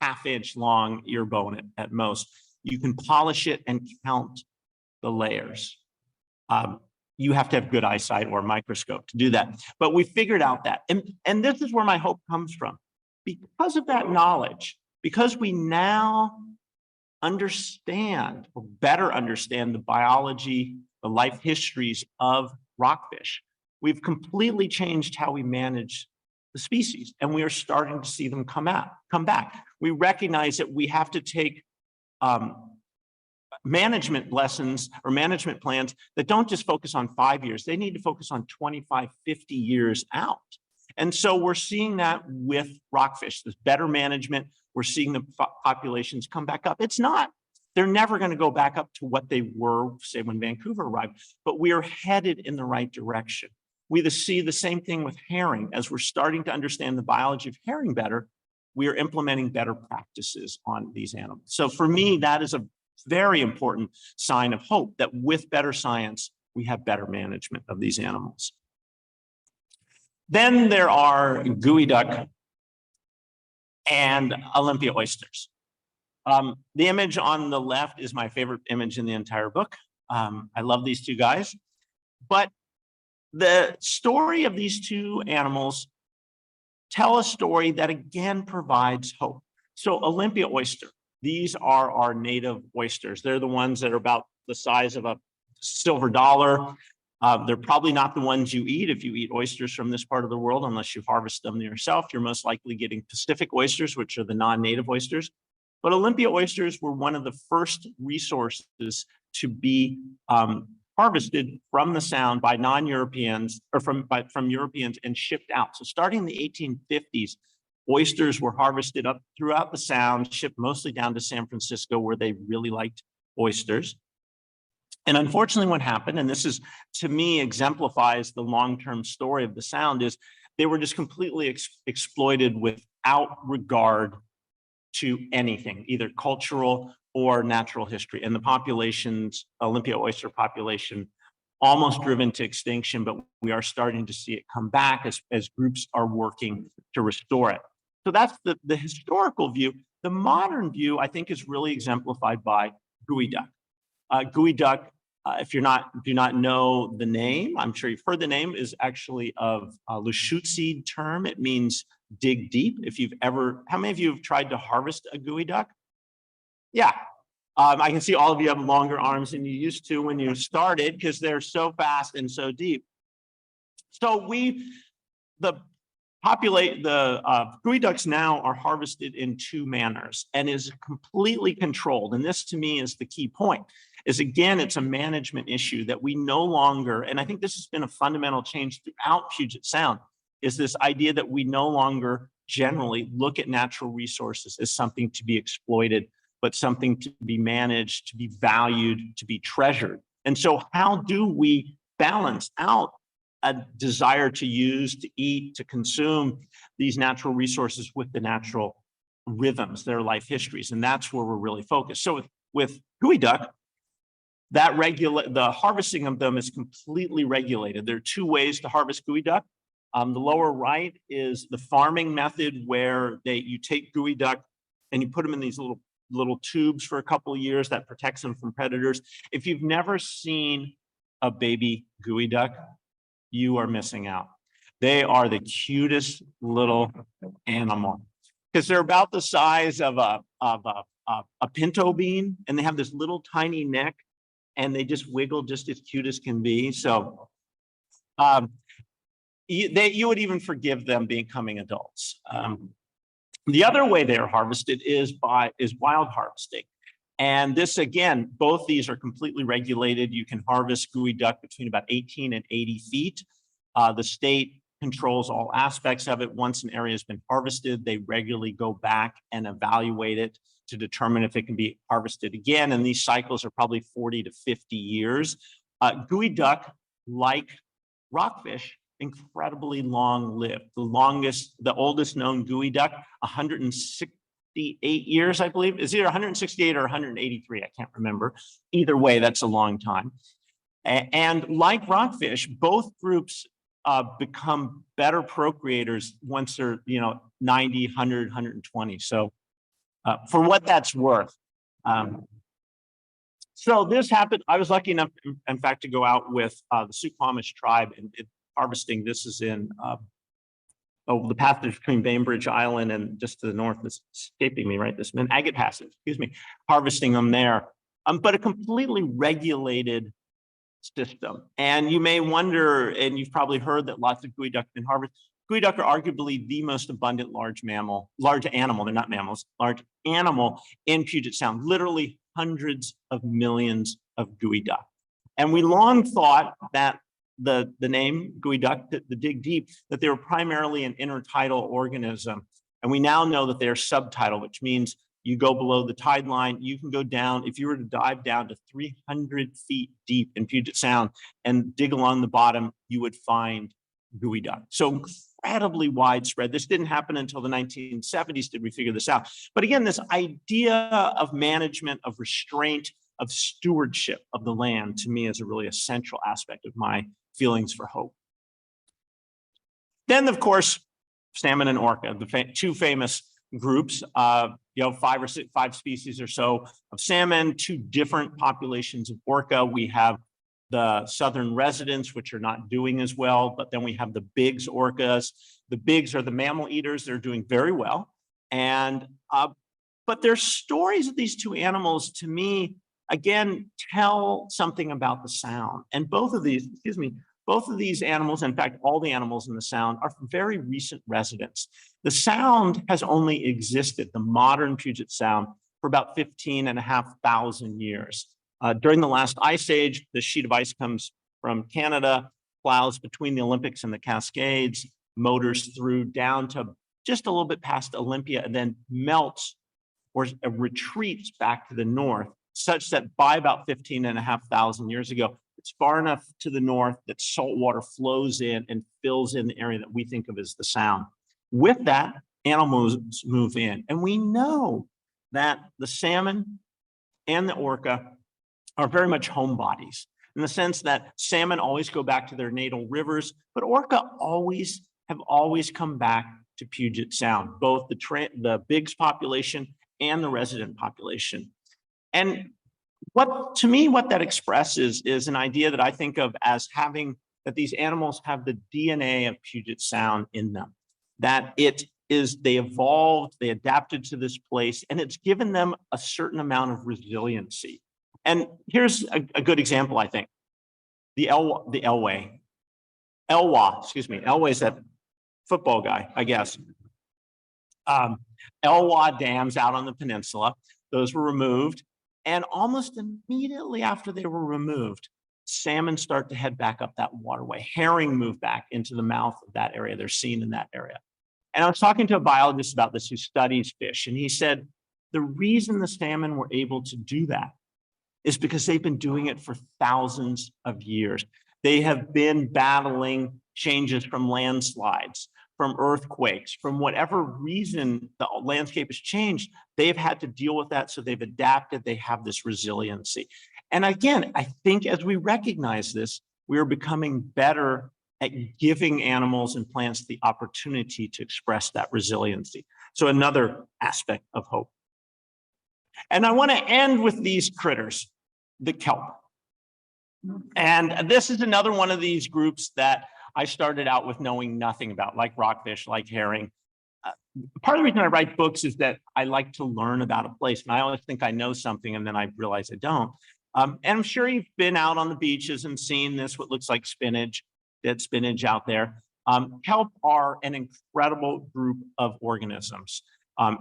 Speaker 2: half-inch long ear bone at most. You can polish it and count the layers. You have to have good eyesight or a microscope to do that. But we figured out that. And this is where my hope comes from. Because of that knowledge, because we now understand, or better understand, the biology, the life histories of rockfish, we've completely changed how we manage the species, and we are starting to see them come back. We recognize that we have to take management lessons or management plans that don't just focus on 5 years. They need to focus on 25, 50 years out. And so we're seeing that with rockfish, this better management. We're seeing the populations come back up. They're never going to go back up to what they were, say, when Vancouver arrived, but we are headed in the right direction. We see the same thing with herring. As we're starting to understand the biology of herring better, we are implementing better practices on these animals. So for me, that is a very important sign of hope that with better science, we have better management of these animals. Then there are geoduck and Olympia oysters. The image on the left is my favorite image in the entire book. I love these two guys, but the story of these two animals tell a story that again provides hope. So Olympia oyster, these are our native oysters. They're the ones that are about the size of a silver dollar. They're probably not the ones you eat if you eat oysters from this part of the world, unless you harvest them yourself. You're most likely getting Pacific oysters, which are the non-native oysters. But Olympia oysters were one of the first resources to be harvested from the Sound by non-Europeans or from Europeans and shipped out. So starting in the 1850s, oysters were harvested up throughout the Sound, shipped mostly down to San Francisco, where they really liked oysters. And unfortunately, what happened, and this is, to me, exemplifies the long-term story of the Sound, is they were just completely exploited without regard to anything, either cultural or natural history. And the populations, Olympia oyster population, almost driven to extinction, but we are starting to see it come back as groups are working to restore it. So that's the historical view. The modern view, I think, is really exemplified by geoduck. Geoduck, if you do not know the name, I'm sure you've heard the name, is actually of a Lushootseed term. It means dig deep. If you've ever, how many of you have tried to harvest a geoduck? Yeah, I can see all of you have longer arms than you used to when you started because they're so fast and so deep. So the geoducks now are harvested in two manners and is completely controlled. And this to me is the key point, is again, it's a management issue that we no longer, and I think this has been a fundamental change throughout Puget Sound, is this idea that we no longer generally look at natural resources as something to be exploited, but something to be managed, to be valued, to be treasured. And so how do we balance out a desire to use, to eat, to consume these natural resources with the natural rhythms, their life histories? And that's where we're really focused. So with geoduck, the harvesting of them is completely regulated. There are two ways to harvest geoduck. The lower right is the farming method where you take geoduck and you put them in these little tubes for a couple of years that protects them from predators. If you've never seen a baby geoduck, you are missing out. They are the cutest little animal because they're about the size of a pinto bean, and they have this little tiny neck, and they just wiggle just as cute as can be. So you would even forgive them becoming adults. The other way they are harvested is wild harvesting. And this, again, both these are completely regulated. You can harvest geoduck between about 18 and 80 feet. The state controls all aspects of it. Once an area has been harvested, they regularly go back and evaluate it to determine if it can be harvested again. And these cycles are probably 40 to 50 years. Geoduck, like rockfish, incredibly long-lived. The oldest known geoduck, 168 years, I believe. It's either 168 or 183, I can't remember. Either way, that's a long time. And like rockfish, both groups become better procreators once they're 90, 100, 120. So for what that's worth. So this happened, I was lucky enough, in fact, to go out with the Suquamish tribe and harvesting. This is in the path between Bainbridge Island and just to the north is escaping me right this minute, Agate Passage, excuse me, harvesting them there. But a completely regulated system. And you may wonder, and you've probably heard that lots of geoduck have been harvested. Geoduck are arguably the most abundant large animal, they're not mammals, large animal in Puget Sound, literally hundreds of millions of geoduck. And we long thought that the name geoduck, the dig deep, that they were primarily an intertidal organism. And we now know that they're subtidal, which means you go below the tide line, you can go down, if you were to dive down to 300 feet deep in Puget Sound and dig along the bottom, you would find geoduck. So incredibly widespread. This didn't happen until the 1970s did we figure this out. But again, this idea of management, of restraint, of stewardship of the land, to me is a really essential aspect of my feelings for hope. Then, of course, salmon and orca, the two famous groups. Five species or so of salmon, two different populations of orca. We have the southern residents, which are not doing as well, but then we have the Biggs orcas. The Biggs are the mammal eaters. They're doing very well. And but their stories of these two animals, to me, again, tell something about the Sound. And both of these animals, in fact, all the animals in the Sound, are very recent residents. The Sound has only existed, the modern Puget Sound, for about 15,500 years. During the last ice age, the sheet of ice comes from Canada, plows between the Olympics and the Cascades, motors through down to just a little bit past Olympia, and then melts or retreats back to the north, such that by about 15,500 years ago, it's far enough to the north that salt water flows in and fills in the area that we think of as the Sound. With that, animals move in. And we know that the salmon and the orca are very much homebodies, in the sense that salmon always go back to their natal rivers, but orca have always come back to Puget Sound, both the Biggs population and the resident population. And to me, what that expresses is an idea that I think of as having that these animals have the DNA of Puget Sound in them, that they evolved, they adapted to this place, and it's given them a certain amount of resiliency. And here's a good example, I think. Elway is that football guy, I guess. Elwha dams out on the peninsula, those were removed. And almost immediately after they were removed, salmon start to head back up that waterway. Herring move back into the mouth of that area. They're seen in that area. And I was talking to a biologist about this who studies fish, and he said, the reason the salmon were able to do that is because they've been doing it for thousands of years. They have been battling changes from landslides, from earthquakes, from whatever reason the landscape has changed. They've had to deal with that, so they've adapted. They have this resiliency. And again, I think as we recognize this, we are becoming better at giving animals and plants the opportunity to express that resiliency. So another aspect of hope. And I want to end with these critters, the kelp. And this is another one of these groups that I started out with knowing nothing about, like rockfish, like herring. Part of the reason I write books is that I like to learn about a place, and I always think I know something, and then I realize I don't. And I'm sure you've been out on the beaches and seen this, what looks like spinach, dead spinach out there. Kelp are an incredible group of organisms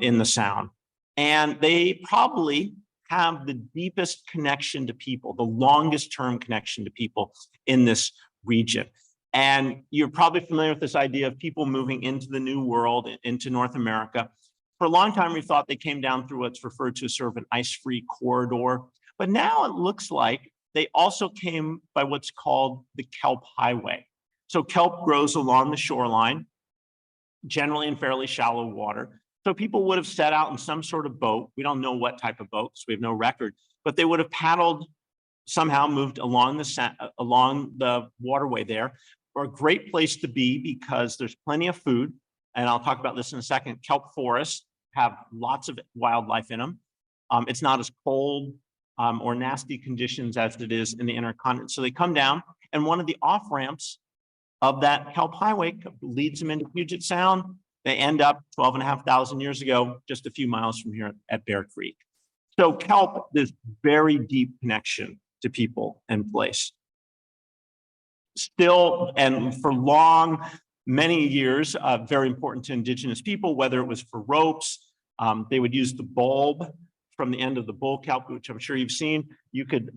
Speaker 2: in the Sound, and they probably have the deepest connection to people, the longest term connection to people in this region. And you're probably familiar with this idea of people moving into the New World, into North America. For a long time, we thought they came down through what's referred to as sort of an ice-free corridor. But now it looks like they also came by what's called the kelp highway. So kelp grows along the shoreline, generally in fairly shallow water. So people would have set out in some sort of boat. We don't know what type of boat, so we have no record, but they would have paddled, somehow moved along the waterway there. Or a great place to be because there's plenty of food. And I'll talk about this in a second. Kelp forests have lots of wildlife in them. It's not as cold or nasty conditions as it is in the intercontinent. So they come down, and one of the off-ramps of that kelp highway leads them into Puget Sound. They end up 12,500 years ago, just a few miles from here at Bear Creek. So kelp, this very deep connection to people and place. Still, and for many years, very important to indigenous people, whether it was for ropes, they would use the bulb from the end of the bull kelp, which I'm sure you've seen. You could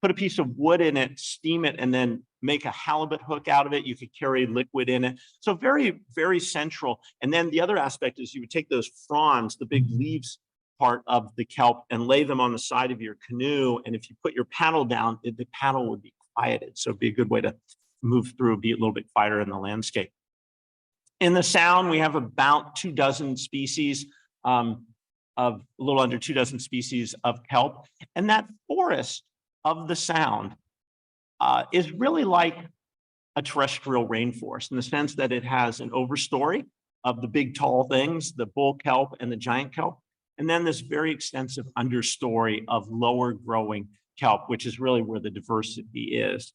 Speaker 2: put a piece of wood in it, steam it, and then make a halibut hook out of it. You could carry liquid in it. So very, very central. And then the other aspect is you would take those fronds, the big leaves part of the kelp, and lay them on the side of your canoe. And if you put your paddle down, the paddle would be quieted. So it'd be a good way to move through, be a little bit quieter in the landscape. In the Sound, we have about 24 species of a little under 24 species of kelp. And that forest of the Sound is really like a terrestrial rainforest in the sense that it has an overstory of the big tall things, the bull kelp and the giant kelp, and then this very extensive understory of lower growing kelp, which is really where the diversity is.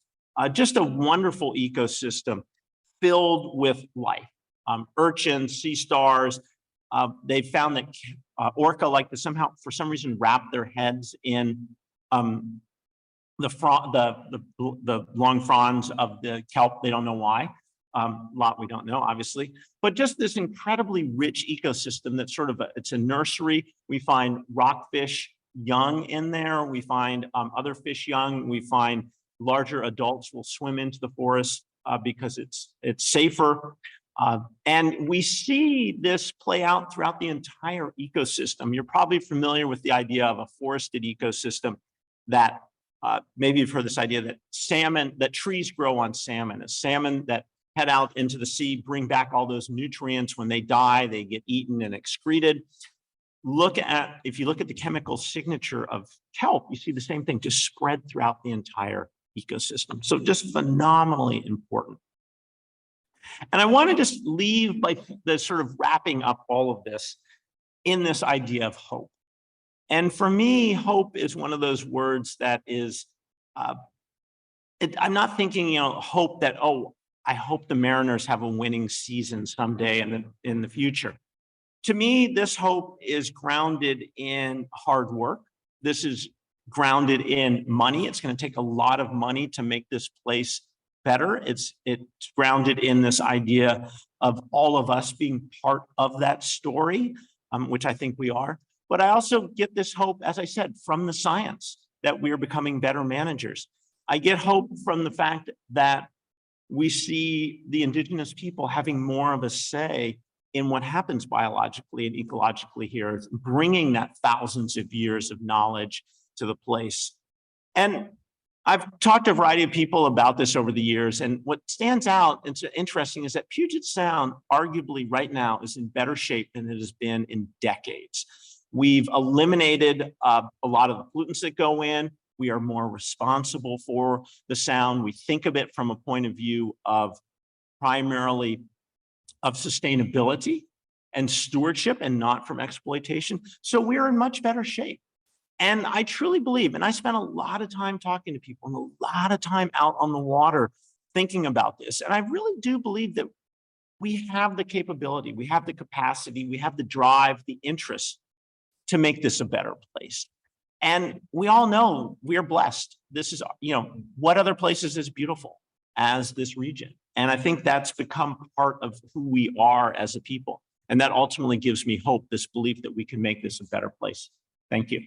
Speaker 2: Just a wonderful ecosystem filled with life. Urchins, sea stars. They found that orca like to somehow, for some reason, wrap their heads in the long fronds of the kelp. They don't know why. A lot we don't know, obviously, but just this incredibly rich ecosystem that's sort of it's a nursery. We find rockfish young in there. We find other fish young. We find larger adults will swim into the forest because it's safer. And we see this play out throughout the entire ecosystem. You're probably familiar with the idea of a forested ecosystem that maybe you've heard this idea that trees grow on salmon. A salmon that head out into the sea, bring back all those nutrients. When they die, they get eaten and excreted. If you look at the chemical signature of kelp, you see the same thing, just spread throughout the entire ecosystem. So just phenomenally important. And I want to just leave by the sort of wrapping up all of this in this idea of hope. And for me, hope is one of those words that is, I'm not thinking, hope that, oh, I hope the Mariners have a winning season someday in the future. To me, this hope is grounded in hard work. This is grounded in money. It's going to take a lot of money to make this place better. It's grounded in this idea of all of us being part of that story, which I think we are. But I also get this hope, as I said, from the science that we are becoming better managers. I get hope from the fact that we see the indigenous people having more of a say in what happens biologically and ecologically here, bringing that thousands of years of knowledge to the place. And I've talked to a variety of people about this over the years, and what stands out, it's interesting, is that Puget Sound arguably right now is in better shape than it has been in decades. We've eliminated a lot of the pollutants that go in. We are more responsible for the Sound. We think of it from a point of view of primarily of sustainability and stewardship and not from exploitation. So we're in much better shape. And I truly believe, and I spent a lot of time talking to people and a lot of time out on the water thinking about this. And I really do believe that we have the capability, we have the capacity, we have the drive, the interest to make this a better place. And we all know we are blessed. This is, what other places is beautiful as this region? And I think that's become part of who we are as a people. And that ultimately gives me hope, this belief that we can make this a better place. Thank you.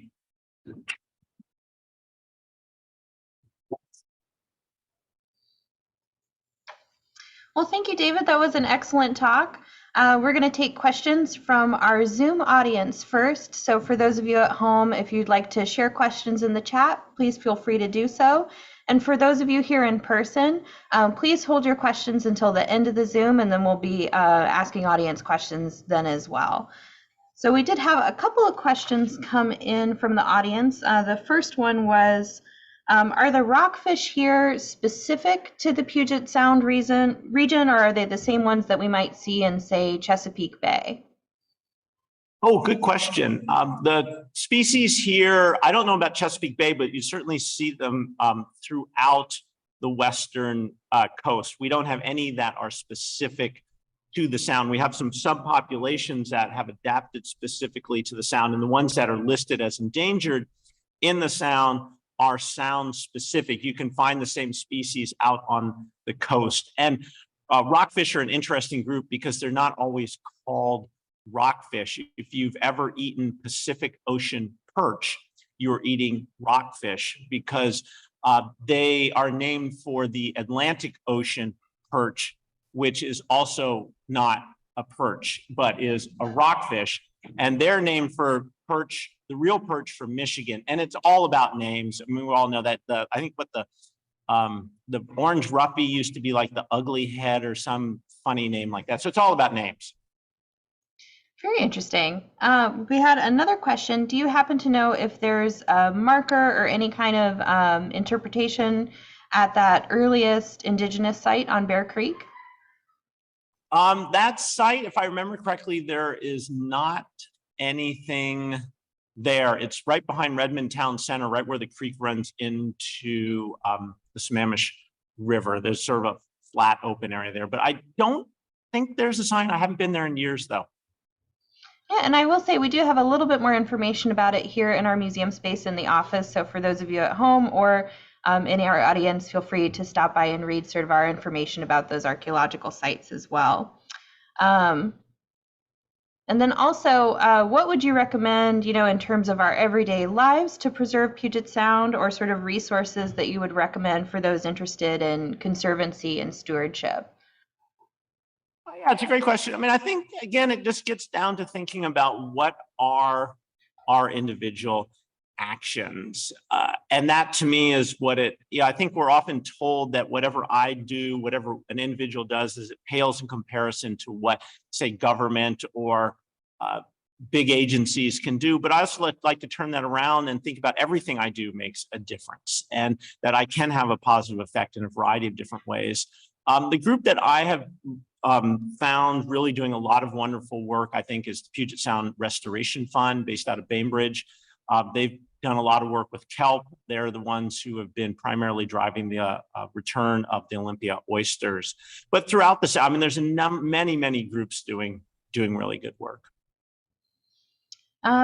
Speaker 3: Well, thank you, David. That was an excellent talk. We're going to take questions from our Zoom audience first. So for those of you at home, if you'd like to share questions in the chat, please feel free to do so. And for those of you here in person, please hold your questions until the end of the Zoom, and then we'll be asking audience questions then as well. So we did have a couple of questions come in from the audience. The first one was, are the rockfish here specific to the Puget Sound region, or are they the same ones that we might see in, say, Chesapeake Bay?
Speaker 2: Oh, good question. The species here, I don't know about Chesapeake Bay, but you certainly see them throughout the western coast. We don't have any that are specific to the Sound. We have some subpopulations that have adapted specifically to the Sound, and the ones that are listed as endangered in the Sound are Sound specific. You can find the same species out on the coast. And rockfish are an interesting group because they're not always called rockfish. If you've ever eaten Pacific Ocean perch, you're eating rockfish because they are named for the Atlantic Ocean perch, which is also not a perch, but is a rockfish. And they're named for perch, the real perch from Michigan. And it's all about names. I mean, we all know that I think what the The orange ruppy used to be like the ugly head or some funny name like that. So it's all about names.
Speaker 3: Very interesting. We had another question. Do you happen to know if there's a marker or any kind of interpretation at that earliest indigenous site on Bear Creek?
Speaker 2: That site, if I remember correctly, there is not anything there. It's right behind Redmond Town Center, right where the creek runs into the Sammamish River. There's sort of a flat open area there, but I don't think there's a sign. I haven't been there in years though.
Speaker 3: Yeah, and I will say we do have a little bit more information about it here in our museum space in the office. So for those of you at home or in our audience, feel free to stop by and read sort of our information about those archaeological sites as well. And then also, what would you recommend, in terms of our everyday lives to preserve Puget Sound, or sort of resources that you would recommend for those interested in conservancy and stewardship?
Speaker 2: Yeah, it's a great question. I mean, I think, again, it just gets down to thinking about what are our individual actions. And that to me is what I think we're often told that whatever I do, whatever an individual does, is it pales in comparison to what, say, government or big agencies can do. But I also like to turn that around and think about everything I do makes a difference, and that I can have a positive effect in a variety of different ways. The group that I have found really doing a lot of wonderful work, I think, is the Puget Sound Restoration Fund, based out of Bainbridge. They've done a lot of work with kelp. They're the ones who have been primarily driving the return of the Olympia oysters. But throughout the Sound, I mean, there's many groups doing really good work.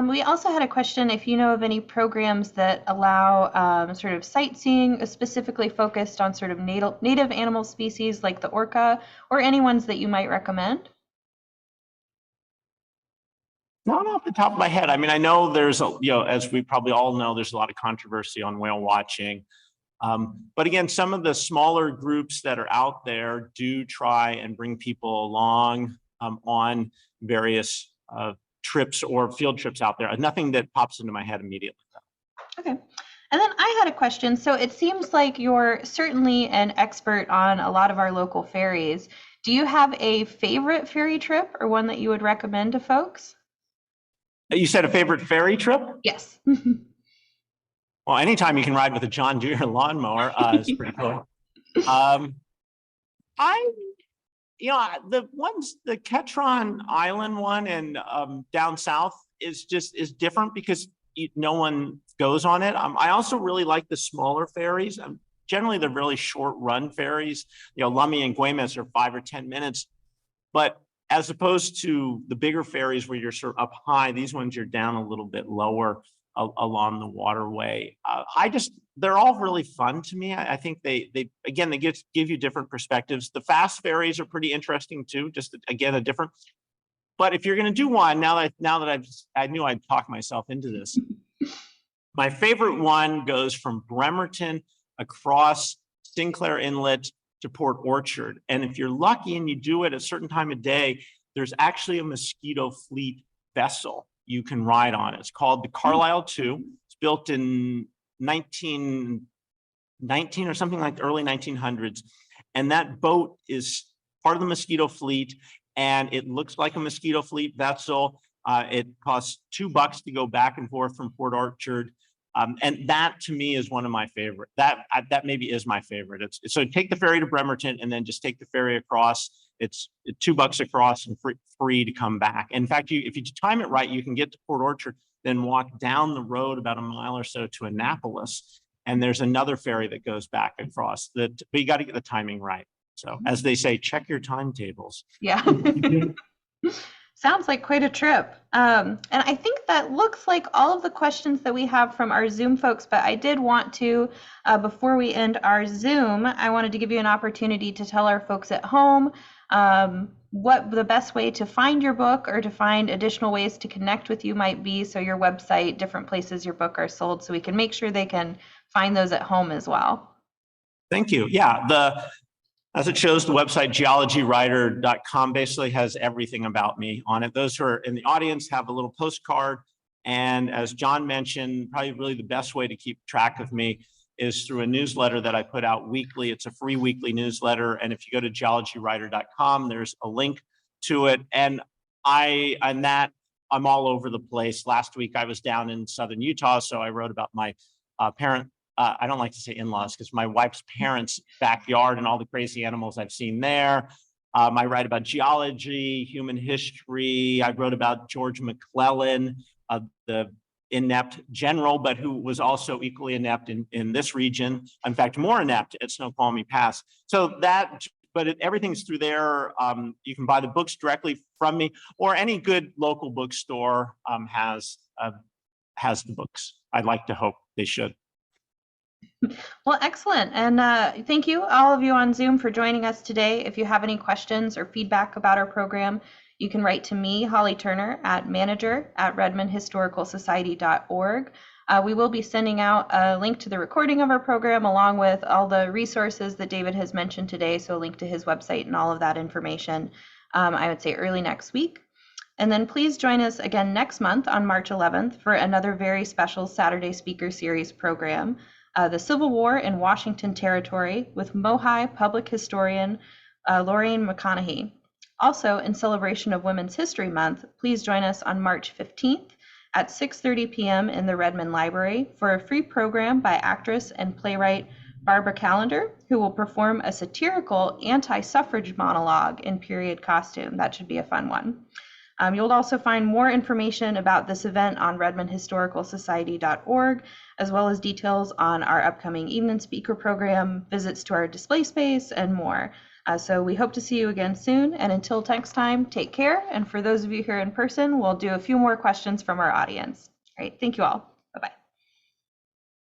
Speaker 3: We also had a question if you know of any programs that allow sort of sightseeing specifically focused on sort of native animal species like the orca, or any ones that you might recommend.
Speaker 2: Not off the top of my head. I mean, I know there's as we probably all know, there's a lot of controversy on whale watching. But again, some of the smaller groups that are out there do try and bring people along on various trips or field trips out there. Nothing that pops into my head immediately.
Speaker 3: Okay. And then I had a question. So it seems like you're certainly an expert on a lot of our local ferries. Do you have a favorite ferry trip, or one that you would recommend to folks?
Speaker 2: You said a favorite ferry trip?
Speaker 3: Yes.
Speaker 2: Well, anytime you can ride with a John Deere lawnmower is pretty cool. The Ketron Island one and down south is different because no one goes on it. I also really like the smaller ferries. Generally, they're really short run ferries. Lummi and Güemes are 5 or 10 minutes, but as opposed to the bigger ferries where you're sort of up high, these ones you're down a little bit lower along the waterway. They're all really fun to me. I think they give you different perspectives. The fast ferries are pretty interesting too, just again, a different. But if you're going to do one, now that I knew I'd talk myself into this. My favorite one goes from Bremerton across Sinclair Inlet to Port Orchard. And if you're lucky and you do it at a certain time of day, there's actually a mosquito fleet vessel you can ride on. It's called the Carlisle 2. It's built in 1919 or something like the early 1900s. And that boat is part of the mosquito fleet, and it looks like a mosquito fleet vessel. It costs $2 to go back and forth from Port Orchard. And that to me is one of my favorite. That maybe is my favorite. So take the ferry to Bremerton and then just take the ferry across. It's $2 across and free to come back. In fact, if you time it right, you can get to Port Orchard, then walk down the road about a mile or so to Annapolis, and there's another ferry that goes back across. But you got to get the timing right. So as they say, check your timetables.
Speaker 3: Yeah. Sounds like quite a trip. And I think that looks like all of the questions that we have from our Zoom folks, but I did want to, before we end our Zoom, I wanted to give you an opportunity to tell our folks at home what the best way to find your book or to find additional ways to connect with you might be. So your website, different places your book are sold, so we can make sure they can find those at home as well.
Speaker 2: Thank you. Yeah, as it shows, the website geologywriter.com basically has everything about me on it. Those who are in the audience have a little postcard. And as John mentioned, probably really the best way to keep track of me is through a newsletter that I put out weekly. It's a free weekly newsletter. And if you go to geologywriter.com, there's a link to it. And I'm all over the place. Last week I was down in southern Utah, so I wrote about my I don't like to say in-laws because my wife's parents' backyard and all the crazy animals I've seen there. I write about geology, human history. I wrote about George McClellan, the inept general, but who was also equally inept in this region. In fact, more inept at Snoqualmie Pass. So that, but everything's through there. You can buy the books directly from me, or any good local bookstore has the books. I'd like to hope they should.
Speaker 3: Well, excellent. And thank you, all of you on Zoom, for joining us today. If you have any questions or feedback about our program, you can write to me, Holly Turner, at manager@redmondhistoricalsociety.org. We will be sending out a link to the recording of our program along with all the resources that David has mentioned today. So a link to his website and all of that information, I would say early next week. And then please join us again next month on March 11th for another very special Saturday Speaker Series program. The Civil War in Washington Territory with Mohi public historian Lorraine McConaughey. Also, in celebration of Women's History Month, please join us on March 15th at 6:30 p.m. in the Redmond Library for a free program by actress and playwright Barbara Callender, who will perform a satirical anti-suffrage monologue in period costume. That should be a fun one. You'll also find more information about this event on redmondhistoricalsociety.org, as well as details on our upcoming evening speaker program, visits to our display space, and more. So we hope to see you again soon. And until next time, take care. And for those of you here in person, we'll do a few more questions from our audience. All right, thank you all. Bye-bye.